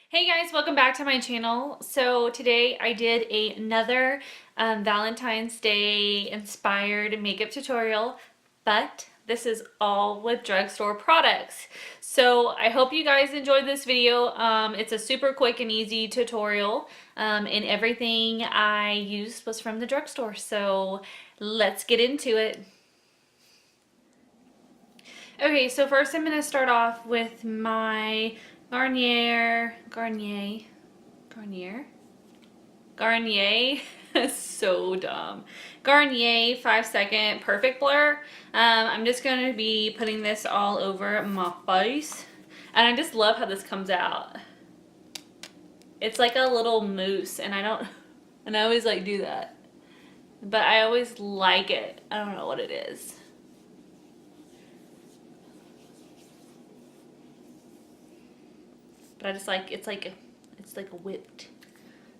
Hey guys, welcome back to my channel. So today I did another Valentine's Day inspired makeup tutorial, but this is all with drugstore products. So I hope you guys enjoyed this video. It's a super quick and easy tutorial, and everything I used was from the drugstore. So let's get into it. Okay, so first I'm going to start off with my Garnier, so dumb. Garnier 5-second Perfect Blur. I'm just going to be putting this all over my face. And I just love how this comes out. It's like a little mousse, and I always like do that. But I always like it. I don't know what it is. But I just like, it's like a whipped,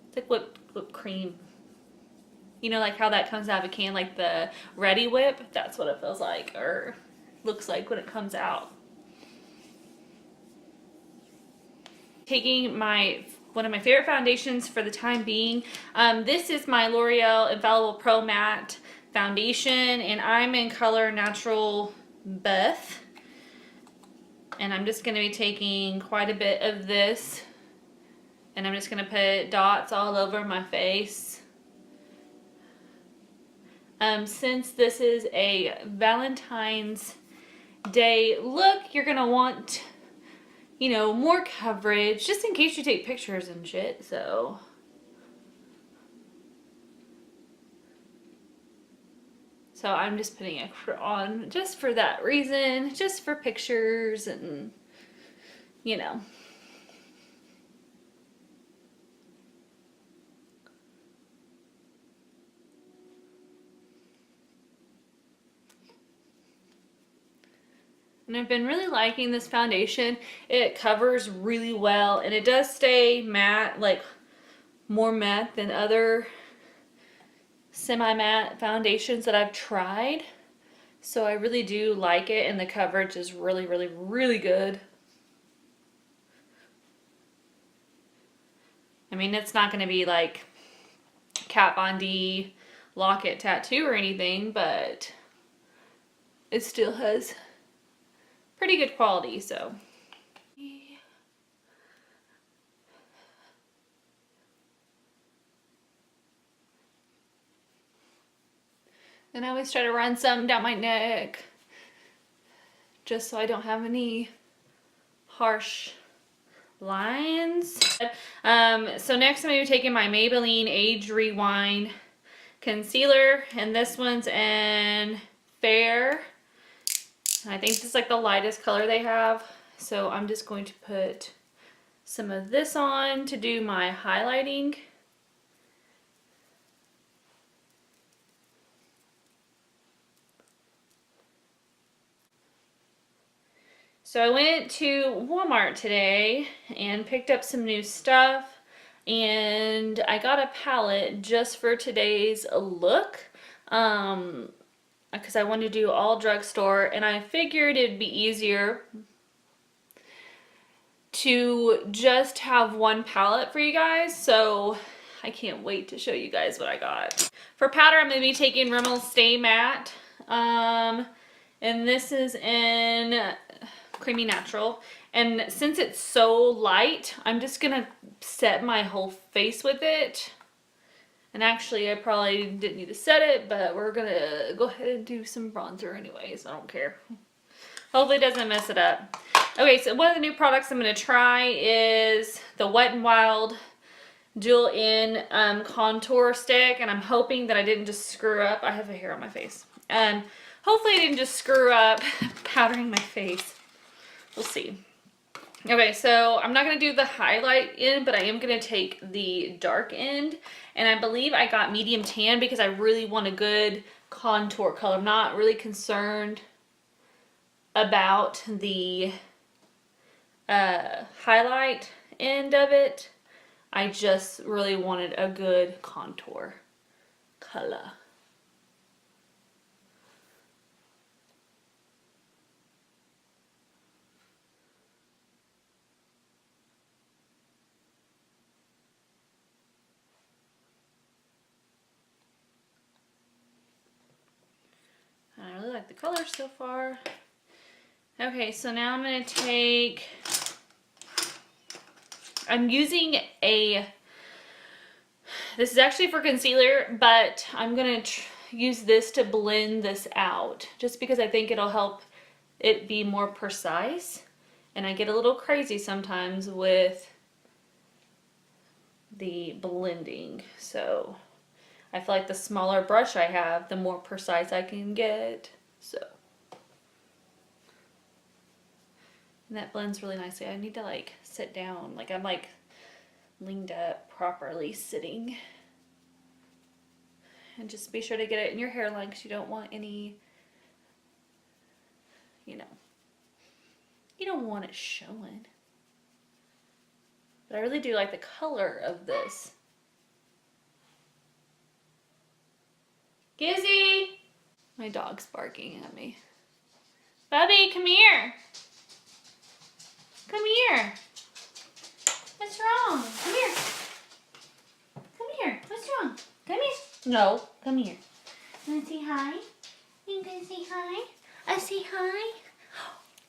it's like whipped cream. You know, like how that comes out of a can, like the Ready Whip? That's what it feels like, or looks like when it comes out. Taking one of my favorite foundations for the time being. This is my L'Oreal Infallible Pro Matte Foundation, and I'm in color Natural Beth. And I'm just going to be taking quite a bit of this, and I'm just going to put dots all over my face. Since this is a Valentine's Day look, you're going to want, you know, more coverage, just in case you take pictures and shit, so. So I'm just putting it on just for that reason, just for pictures and, you know. And I've been really liking this foundation. It covers really well, and it does stay matte, like more matte than other semi-matte foundations that I've tried. So I really do like it, and the coverage is really, really, really good. I mean, it's not going to be like Kat Von D Locket tattoo or anything, but it still has pretty good quality, so. And I always try to run some down my neck just so I don't have any harsh lines. So next I'm going to be taking my Maybelline Age Rewind concealer, and this one's in Fair. And I think this is like the lightest color they have. So I'm just going to put some of this on to do my highlighting. So I went to Walmart today and picked up some new stuff, and I got a palette just for today's look, because I wanted to do all drugstore, and I figured it'd be easier to just have one palette for you guys, so I can't wait to show you guys what I got. For powder, I'm going to be taking Rimmel Stay Matte, and this is in Creamy Natural, and since it's so light, I'm just gonna set my whole face with it. And actually I probably didn't need to set it, but we're gonna go ahead and do some bronzer anyways. I don't care. Hopefully it doesn't mess it up. Okay, so one of the new products I'm gonna try is the Wet n Wild Dual In contour stick, and I'm hoping that I didn't just screw up. I have a hair on my face. Hopefully I didn't just screw up powdering my face. We'll see. Okay, so I'm not going to do the highlight end, but I am going to take the dark end. And I believe I got medium tan because I really want a good contour color. I'm not really concerned about the highlight end of it. I just really wanted a good contour color. colors so far. Okay, so now I'm going to take, I'm using this is actually for concealer, but I'm going to use this to blend this out just because I think it'll help it be more precise. And I get a little crazy sometimes with the blending. So I feel like the smaller brush I have, the more precise I can get. So. And that blends really nicely. I need to like sit down. Like I'm like leaned up properly sitting. And just be sure to get it in your hairline because you don't want any, you know, you don't want it showing. But I really do like the color of this. Gizzy! My dog's barking at me. Bubby, come here. Come here. What's wrong? Come here. Come here. What's wrong? Come here. No, come here. You wanna say hi? You gonna say hi? Say hi.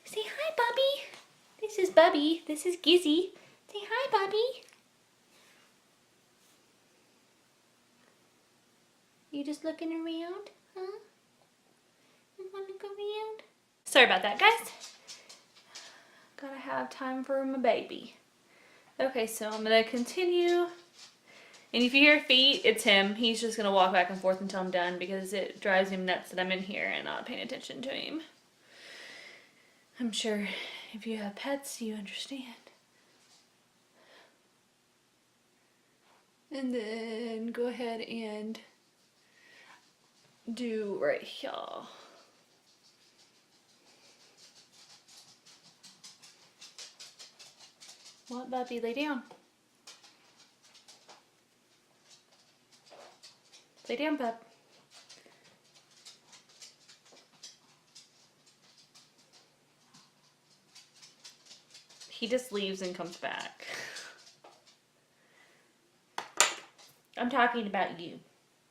Say hi, Bubby. This is Bubby. This is Gizzy. Say hi, Bubby. You just looking around? Huh? You wanna look around? Sorry about that, guys. Gotta have time for my baby. Okay, so I'm gonna continue. And if you hear feet, it's him. He's just gonna walk back and forth until I'm done because it drives him nuts that I'm in here and not paying attention to him. I'm sure if you have pets, you understand. And then go ahead and do right here. What, Bubby? Lay down. Lay down, bub. He just leaves and comes back. I'm talking about you.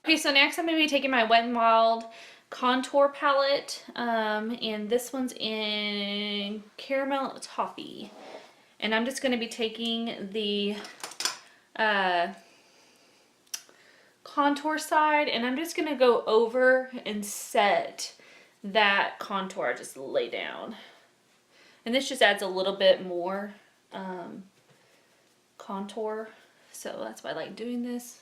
Okay, so next I'm going to be taking my Wet n Wild contour palette. And this one's in Caramel Toffee. And I'm just going to be taking the contour side and I'm just going to go over and set that contour, just lay down. And this just adds a little bit more contour. So that's why I like doing this.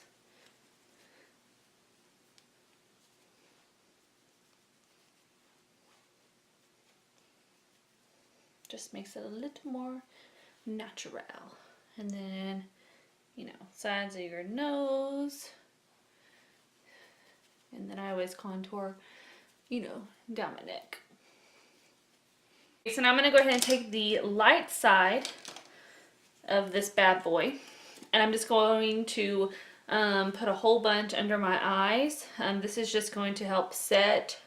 Just makes it a little more natural. And then, you know, sides of your nose. And then I always contour, you know, down my neck. So now I'm going to go ahead and take the light side of this bad boy. And I'm just going to put a whole bunch under my eyes. This is just going to help set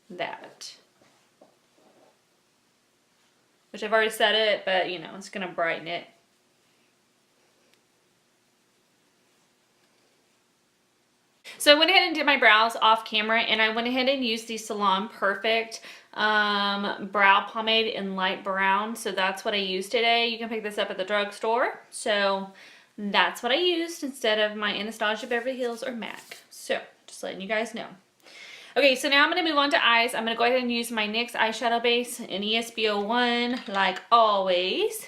that. Which I've already set it, but you know, it's going to brighten it. So I went ahead and did my brows off camera and I went ahead and used the Salon Perfect brow pomade in light brown. So that's what I used today. You can pick this up at the drugstore. So that's what I used instead of my Anastasia Beverly Hills or MAC. So just letting you guys know. Okay, so now I'm going to move on to eyes. I'm going to go ahead and use my NYX eyeshadow base in ESB01 like always.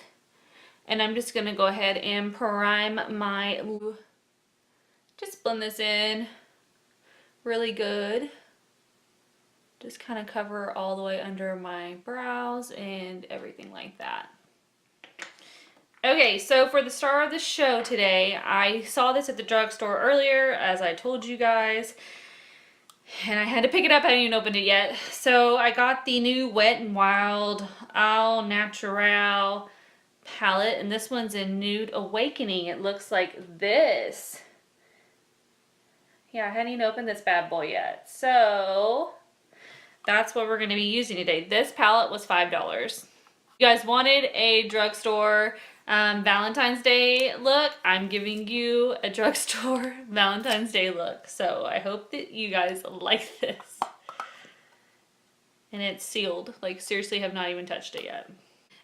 And I'm just going to go ahead and prime my... Just blend this in really good. Just kind of cover all the way under my brows and everything like that. Okay, so for the star of the show today, I saw this at the drugstore earlier, as I told you guys. And I had to pick it up. I hadn't even opened it yet. So I got the new Wet n Wild Au Natural palette. And this one's in Nude Awakening. It looks like this. Yeah, I hadn't even opened this bad boy yet. So that's what we're going to be using today. This palette was $5. You guys wanted a drugstore Valentine's Day look. I'm giving you a drugstore Valentine's Day look. So I hope that you guys like this. And it's sealed. Like, seriously, have not even touched it yet.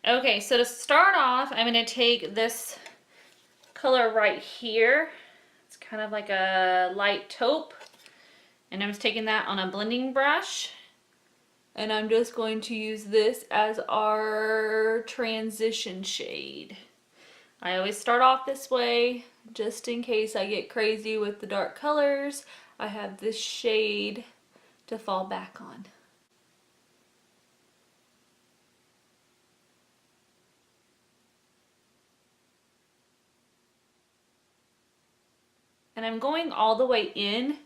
Okay, so to start off, I'm going to take this color right here. It's kind of like a light taupe. And I'm just taking that on a blending brush. And I'm just going to use this as our transition shade. I always start off this way, just in case I get crazy with the dark colors. I have this shade to fall back on. And I'm going all the way in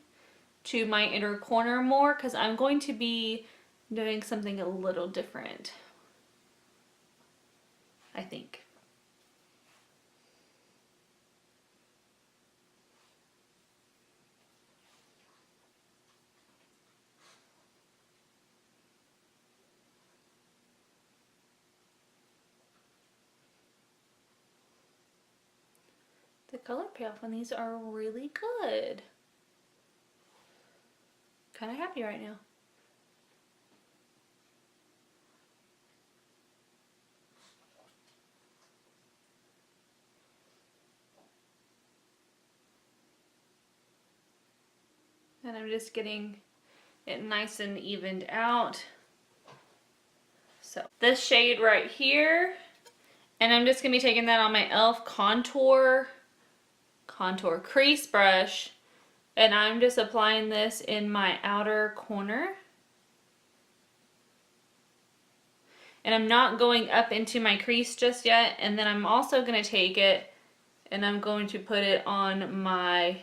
to my inner corner more because I'm going to be doing something a little different, I think. The color payoff on these are really good. Kind of happy right now. And I'm just getting it nice and evened out. So this shade right here, and I'm just gonna be taking that on my e.l.f. contour crease brush, and I'm just applying this in my outer corner. And I'm not going up into my crease just yet, and then I'm also gonna take it and I'm going to put it on my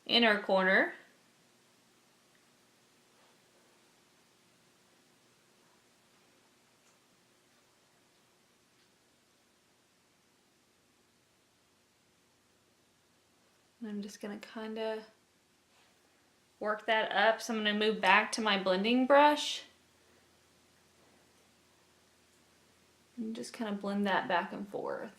inner corner. And I'm just going to kind of work that up. So I'm going to move back to my blending brush and just kind of blend that back and forth.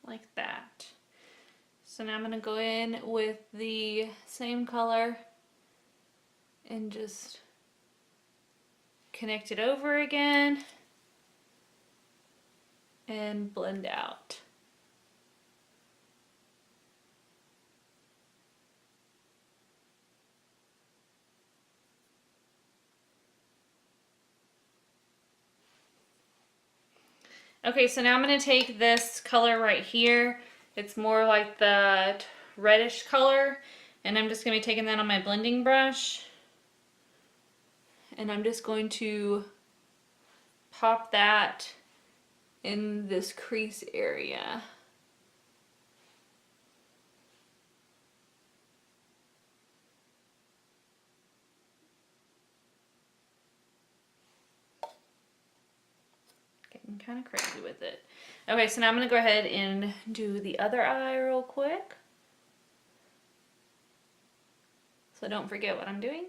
Like that. So now I'm going to go in with the same color and just connect it over again and blend out. Okay, so now I'm going to take this color right here. It's more like the reddish color, and I'm just going to be taking that on my blending brush, and I'm just going to pop that in this crease area. Getting kind of crazy with it. Okay, so now I'm going to go ahead and do the other eye real quick. So don't forget what I'm doing.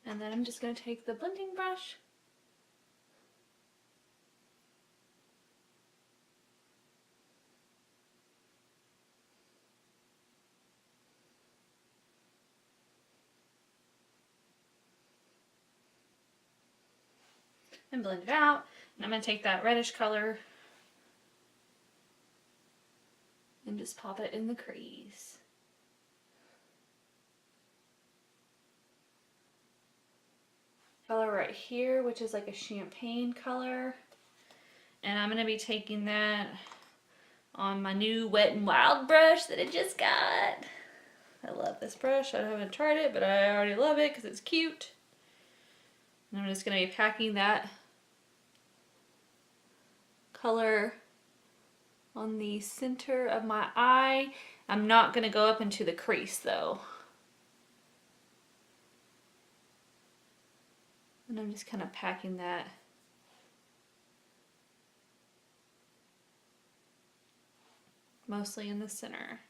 And then I'm just going to take the blending brush and blend it out. And I'm going to take that reddish color and just pop it in the crease. Color right here, which is like a champagne color. And I'm going to be taking that on my new Wet n Wild brush that I just got. I love this brush. I haven't tried it, but I already love it because it's cute. And I'm just going to be packing that color on the center of my eye. I'm not going to go up into the crease though. And I'm just kind of packing that mostly in the center.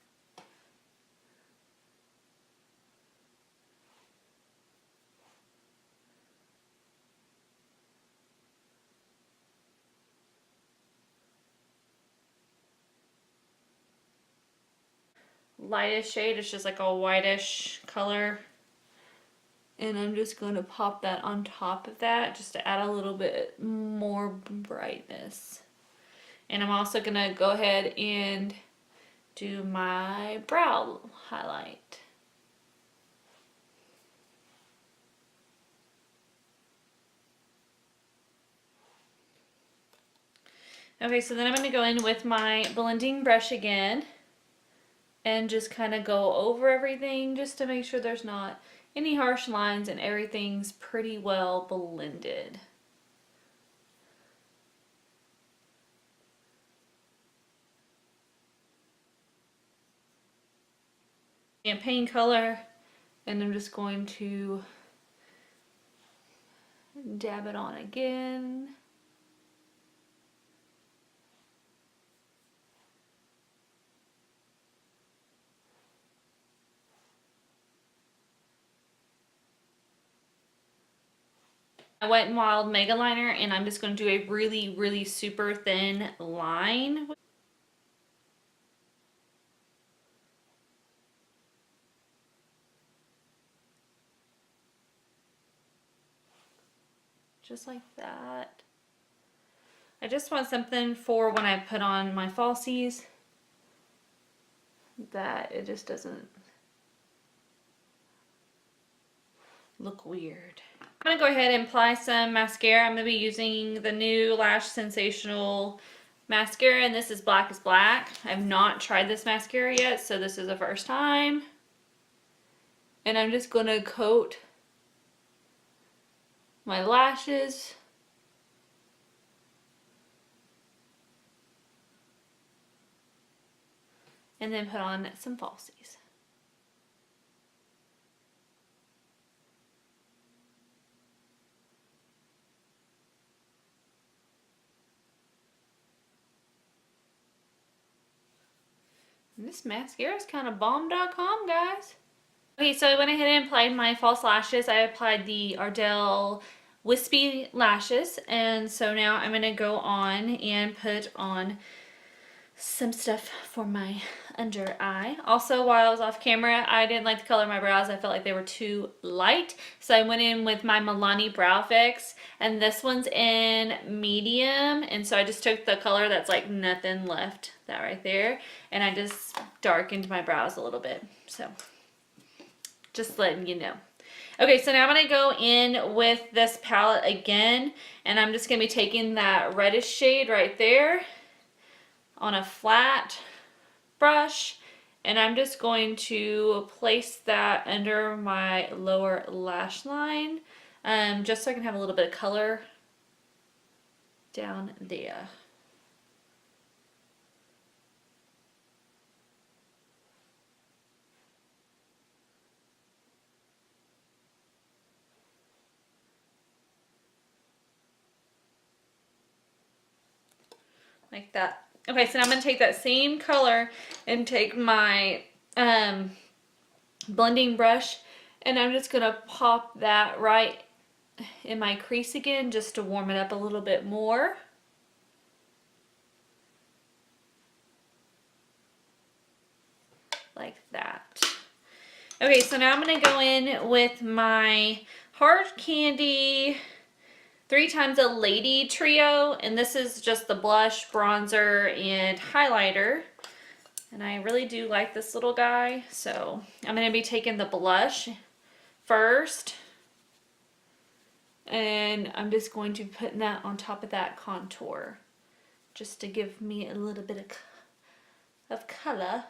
Lightest shade, it's just like a whitish color. And I'm just going to pop that on top of that just to add a little bit more brightness. And I'm also going to go ahead and do my brow highlight. Okay, so then I'm going to go in with my blending brush again and just kind of go over everything just to make sure there's not any harsh lines and everything's pretty well blended. Champagne color, and I'm just going to dab it on again. I Wet n Wild Mega Liner, and I'm just going to do a really super thin line. Just like that. I just want something for when I put on my falsies that it just doesn't look weird. I'm going to go ahead and apply some mascara. I'm going to be using the new Lash Sensational mascara, and this is Black is Black. I've not tried this mascara yet, so this is the first time. And I'm just going to coat my lashes. And then put on some falsies. And this mascara is kind of bomb.com, guys. Okay, so I went ahead and applied my false lashes. I applied the Ardell Wispy Lashes. And so now I'm going to go on and put on some stuff for my under eye. Also, while I was off camera, I didn't like the color of my brows. I felt like they were too light. So I went in with my Milani Brow Fix, and this one's in medium. And so I just took the color that's like nothing left, that right there, and I just darkened my brows a little bit. So just letting you know. Okay, so now I'm going to go in with this palette again, and I'm just going to be taking that reddish shade right there on a flat brush, and I'm just going to place that under my lower lash line, just so I can have a little bit of color down there. Like that. Okay, so now I'm going to take that same color and take my blending brush, and I'm just going to pop that right in my crease again just to warm it up a little bit more. Like that. Okay, so now I'm going to go in with my Hard Candy 3 Times a Lady Trio, and this is just the blush, bronzer, and highlighter. And I really do like this little guy, so I'm going to be taking the blush first, and I'm just going to put that on top of that contour just to give me a little bit of color.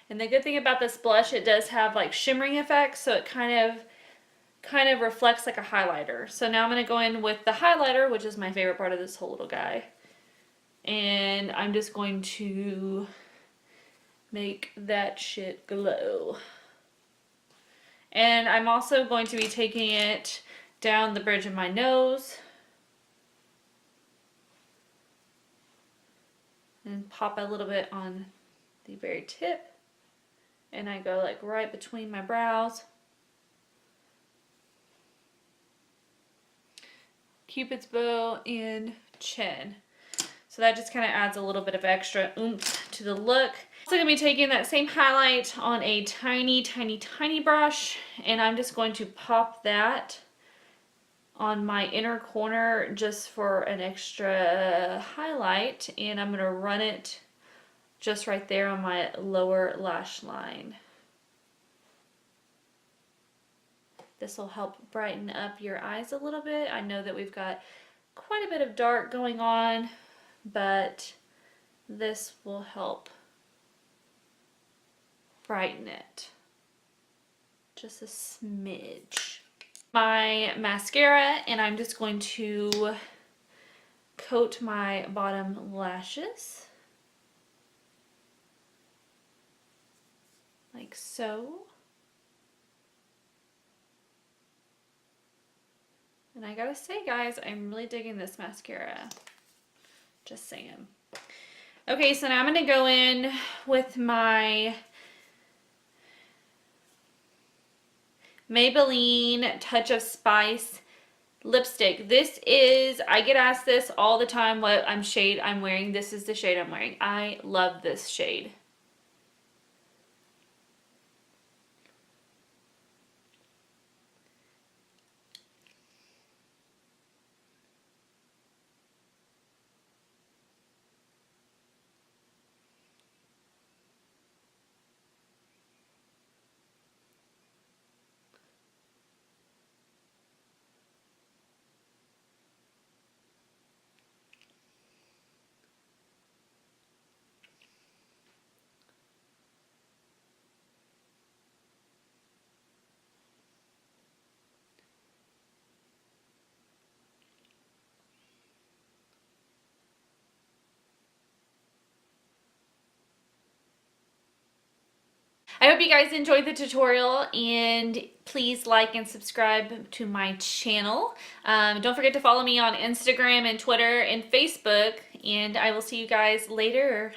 And the good thing about this blush, it does have like shimmering effects, so it kind of reflects like a highlighter. So now I'm going to go in with the highlighter, which is my favorite part of this whole little guy. and I'm just going to make that shit glow. And I'm also going to be taking it down the bridge of my nose and pop a little bit on the very tip, and I go like right between my brows. Cupid's bow and chin. So that just kind of adds a little bit of extra oomph to the look. Also going to be taking that same highlight on a tiny, tiny, tiny brush, and I'm just going to pop that on my inner corner just for an extra highlight, and I'm going to run it just right there on my lower lash line. This will help brighten up your eyes a little bit. I know that we've got quite a bit of dark going on, but this will help brighten it just a smidge. My mascara, and I'm just going to coat my bottom lashes like so. And I gotta say, guys, I'm really digging this mascara. Just saying. Okay, so now I'm gonna go in with my Maybelline Touch of Spice lipstick. This is, I get asked this all the time, what shade I'm wearing. This is the shade I'm wearing. I love this shade. I hope you guys enjoyed the tutorial, and please like and subscribe to my channel. Don't forget to follow me on Instagram and Twitter and Facebook, and I will see you guys later.